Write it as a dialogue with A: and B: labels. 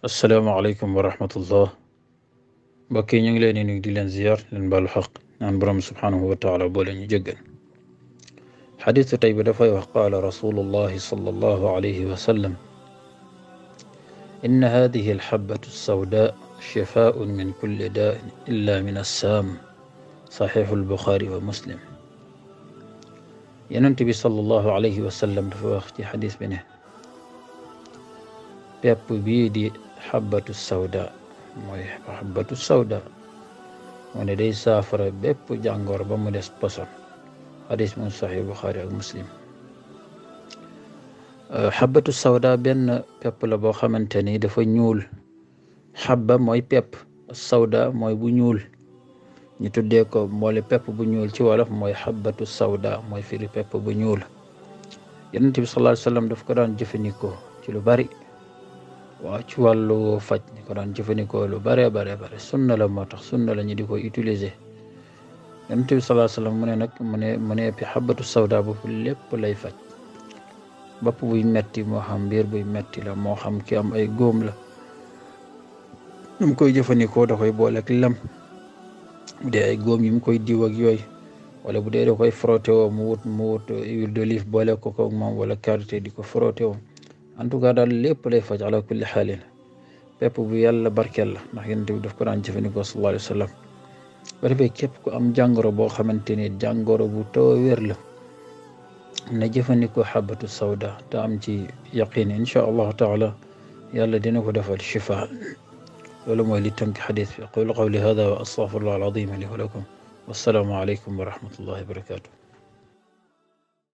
A: asalaamaaleykum wa rahmatullah mbokk yi ñu ngi leen di nuyu di leen ziyaar leen baalu xaq naan borom subhaanahu wa taala boole ñu jéggal xadiisu tey bi dafay wax qaala rasulullahi sallallahu alayhi wa sallam inna hadihi alxabatu alsawda shifaun min kulli daa'in illa min assaam saxiixu albuxaari wa muslim yonent bi sallallahu alayhi wa sallam dafa wax ci xadiis bi ne pepp bii di xabatu sawda mooy xabatu sawda moo ne day saafara bépp jàngoor ba mu des poson xadis mu saxiix buxaari ak muslim xabatu sawda benn pepp la boo xamante ni dafa ñuul xabba mooy pepp sawda mooy bu ñuul ñu tuddee ko mboole pepp bu ñuul ci wolof mooy xabatu sawda mooy firi pepp bu ñuul yonent bi sallallahu alayhi wa sallam daf ko daan jëfandikoo ci lu bari waaw ci wàllu faj ni ko daan jëfandikoo lu bare sunna la moo tax sunna la ñu di ko utiliser yonent bi sallallahu alayhi wasallam mu ne nag mu ne pi xabatu sawda boobu lépp lay faj bopp buy metti moo xam biir buy metti la moo xam ki am ay góom la nu mu koy jëfandikoo da koy boole ak lem bu dee ay góom yi mu koy diw ak yooyu wala bu dee da koy frotté woo mu wut huile d'olive boole ko ak moom wala karité di ko frotté woo en tout cas daal lépp lay faj ala kulli xaalin pepp bu yàlla barkeel la ndax yonent bi daf ko daan jëfandikoo sallallahu alayhi wa sallam ba defee képp ku am jàngoro boo xamante ni jàngoro bu taw wér la na jëfandikoo xabatu sawda te am ci yaqin incha allahu taala yàlla dina ko defal shifa loolu mooy li tënk xadis bi aqulu qawli hada wa astaghfirullah alazim li wa lakum wassalaamu aleykum wa rahmatullahi wa barakatuh